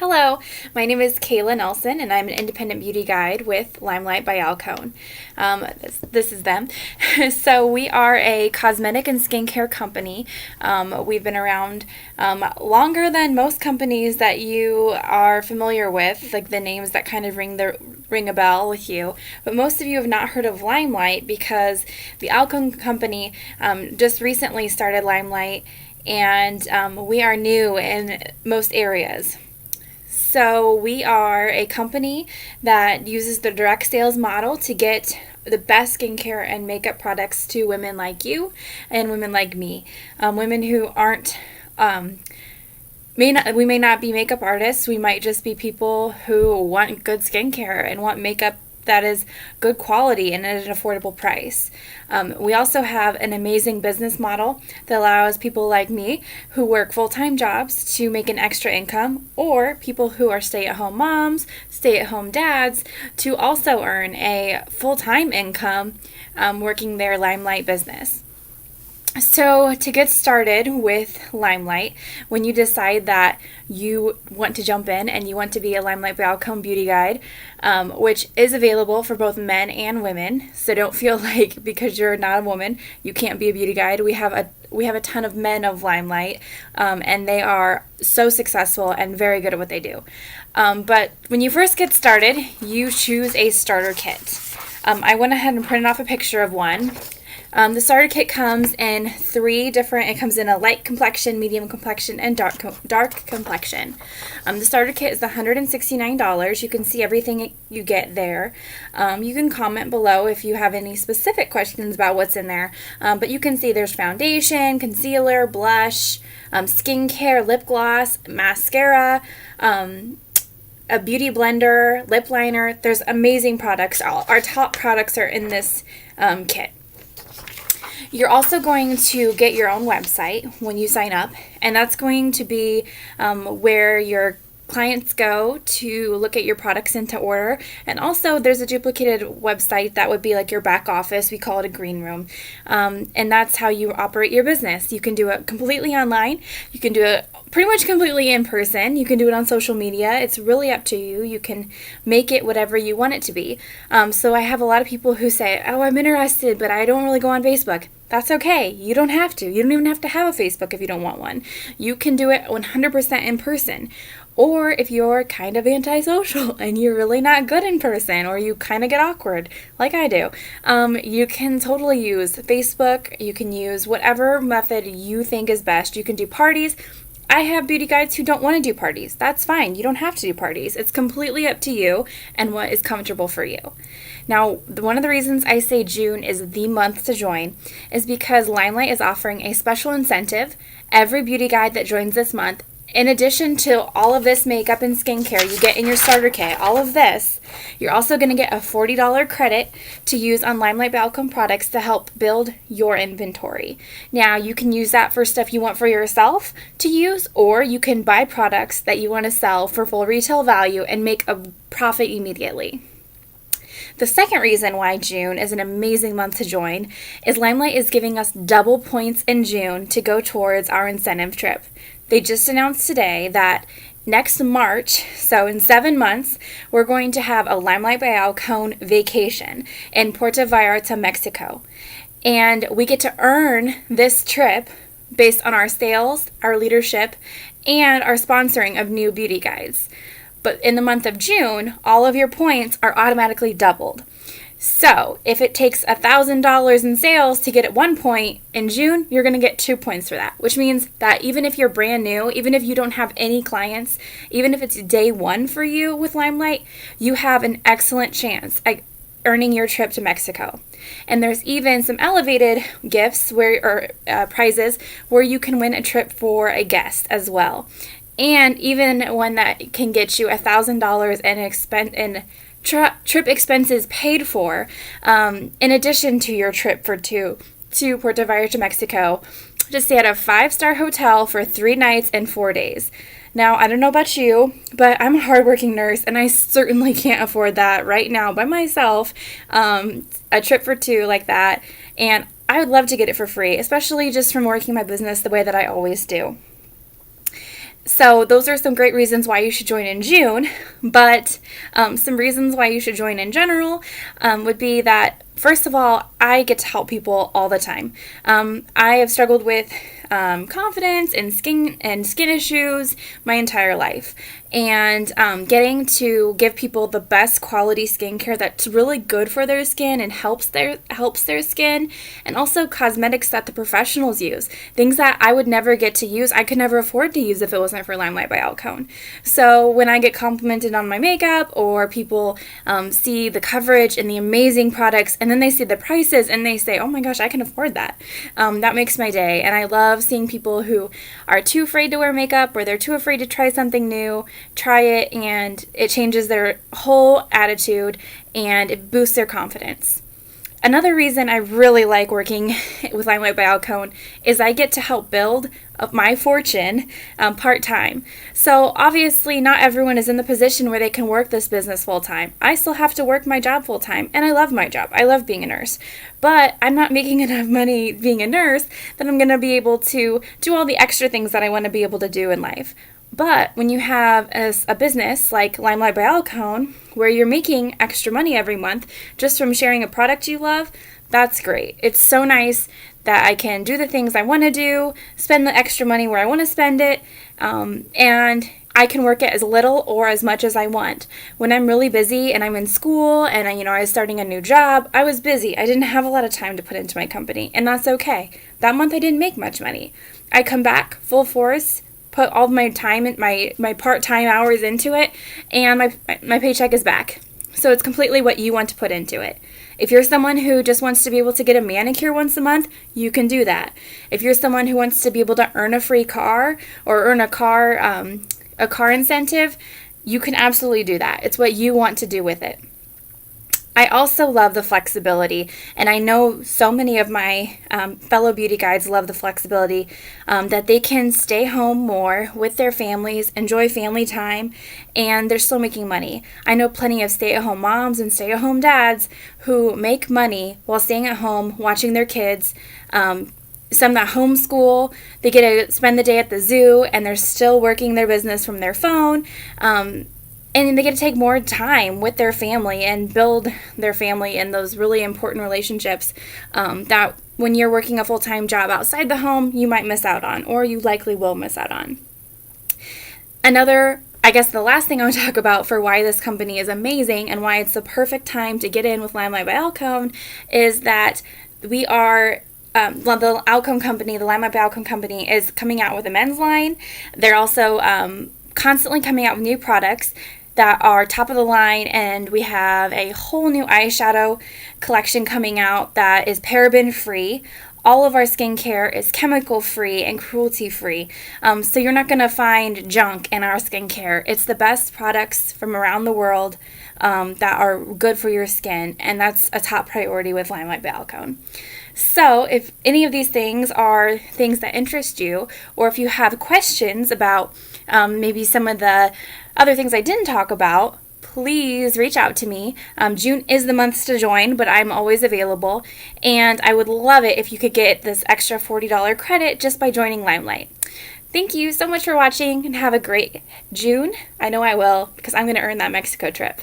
Hello, my name is Kayla Nelson, and I'm an independent beauty guide with LimeLight by Alcone. This is them. So we are a cosmetic and skincare company. We've been around longer than most companies that you are familiar with, like the names that kind of ring a bell with you. But most of you have not heard of LimeLight because the Alcone company just recently started LimeLight, and we are new in most areas. So we are a company that uses the direct sales model to get the best skincare and makeup products to women like you and women like me. Women who aren't, we may not be makeup artists. We might just be people who want good skincare and want makeup that is good quality and at an affordable price. We also have an amazing business model that allows people like me who work full-time jobs to make an extra income, or people who are stay-at-home moms, stay-at-home dads to also earn a full-time income working their LimeLight business. So to get started with LimeLight, when you decide that you want to jump in and you want to be a LimeLight by Alcone beauty guide, which is available for both men and women, so don't feel like because you're not a woman you can't be a beauty guide. We have a ton of men of LimeLight, and they are so successful and very good at what they do. But when you first get started, you choose a starter kit. I went ahead and printed off a picture of one. The starter kit comes in it comes in a light complexion, medium complexion, and dark complexion. The starter kit is $169. You can see everything you get there. You can comment below if you have any specific questions about what's in there. But you can see there's foundation, concealer, blush, skincare, lip gloss, mascara, a beauty blender, lip liner. There's amazing products. Our top products are in this kit. You're also going to get your own website when you sign up, and that's going to be where your clients go to look at your products and to order. And also there's a duplicated website that would be like your back office. We call it a green room. And that's how you operate your business. You can do it completely online. You can do it pretty much completely in person. You can do it on social media. It's really up to you. You can make it whatever you want it to be. So I have a lot of people who say, oh, I'm interested, but I don't really go on Facebook. That's okay. You don't have to. You don't even have to have a Facebook if you don't want one. You can do it 100% in person. Or if you're kind of antisocial and you're really not good in person, or you kind of get awkward like I do, you can totally use Facebook. You can use whatever method you think is best. You can do parties. I have beauty guides who don't want to do parties. That's fine. You don't have to do parties. It's completely up to you and what is comfortable for you. Now, one of the reasons I say June is the month to join is because LimeLight is offering a special incentive. Every beauty guide that joins this month, in addition to all of this makeup and skincare you get in your starter kit, all of this, you're also going to get a $40 credit to use on LimeLight by Alcone products to help build your inventory. Now, you can use that for stuff you want for yourself to use, or you can buy products that you want to sell for full retail value and make a profit immediately. The second reason why June is an amazing month to join is LimeLight is giving us double points in June to go towards our incentive trip. They just announced today that next March, so in 7 months, we're going to have a LimeLight by Alcone vacation in Puerto Vallarta, Mexico. And we get to earn this trip based on our sales, our leadership, and our sponsoring of new beauty guides. But in the month of June, all of your points are automatically doubled. So if it takes $1,000 in sales to get at 1 point in June, you're going to get 2 points for that, which means that even if you're brand new, even if you don't have any clients, even if it's day one for you with LimeLight, you have an excellent chance at earning your trip to Mexico. And there's even some elevated gifts prizes where you can win a trip for a guest as well. And even one that can get you $1,000 in trip expenses paid for, in addition to your trip to Puerto Vallarta, Mexico, to stay at a 5-star hotel for 3 nights and 4 days. Now, I don't know about you, but I'm a hardworking nurse, and I certainly can't afford that right now by myself, a trip for 2 like that, and I would love to get it for free, especially just from working my business the way that I always do. So those are some great reasons why you should join in June, but some reasons why you should join in general would be that, first of all, I get to help people all the time. I have struggled with confidence and skin issues my entire life, and getting to give people the best quality skincare that's really good for their skin and helps their skin, and also cosmetics that the professionals use, things that I would never get to use. I could never afford to use if it wasn't for LimeLight by Alcone. So when I get complimented on my makeup, or people see the coverage and the amazing products, and then they see the prices and they say, oh my gosh, I can afford that. That makes my day. And I love seeing people who are too afraid to wear makeup, or they're too afraid to try something new, try it, and it changes their whole attitude and it boosts their confidence. Another reason I really like working with LimeLight by Alcone is I get to help build up my fortune part-time. So obviously not everyone is in the position where they can work this business full-time. I still have to work my job full-time, and I love my job. I love being a nurse. But I'm not making enough money being a nurse that I'm going to be able to do all the extra things that I want to be able to do in life. But when you have a business like LimeLight by Alcone, where you're making extra money every month just from sharing a product you love, that's great. It's so nice that I can do the things I want to do, spend the extra money where I want to spend it, and I can work it as little or as much as I want. When I'm really busy and I'm in school and I was starting a new job, I was busy. I didn't have a lot of time to put into my company, and that's okay. That month I didn't make much money. I come back full force, put all my time and my part-time hours into it, and my paycheck is back. So it's completely what you want to put into it. If you're someone who just wants to be able to get a manicure once a month, you can do that. If you're someone who wants to be able to earn a free car or earn a car incentive, you can absolutely do that. It's what you want to do with it. I also love the flexibility, and I know so many of my fellow beauty guides love the flexibility that they can stay home more with their families, enjoy family time, and they're still making money. I know plenty of stay-at-home moms and stay-at-home dads who make money while staying at home, watching their kids. Some that homeschool, they get to spend the day at the zoo, and they're still working their business from their phone. And they get to take more time with their family and build their family in those really important relationships that when you're working a full-time job outside the home, you might miss out on, or you likely will miss out on. The last thing I want to talk about for why this company is amazing and why it's the perfect time to get in with LimeLight by Alcone is that we are the Alcone company, the LimeLight by Alcone company, is coming out with a men's line. They're also constantly coming out with new products that are top of the line, and we have a whole new eyeshadow collection coming out that is paraben free. All of our skincare is chemical free and cruelty free, so you're not going to find junk in our skincare. It's the best products from around the world that are good for your skin, and that's a top priority with LimeLight by Alcone. So if any of these things are things that interest you, or if you have questions about maybe some of the other things I didn't talk about, please reach out to me. June is the month to join, but I'm always available, and I would love it if you could get this extra $40 credit just by joining LimeLight. Thank you so much for watching, and have a great June. I know I will, because I'm going to earn that Mexico trip.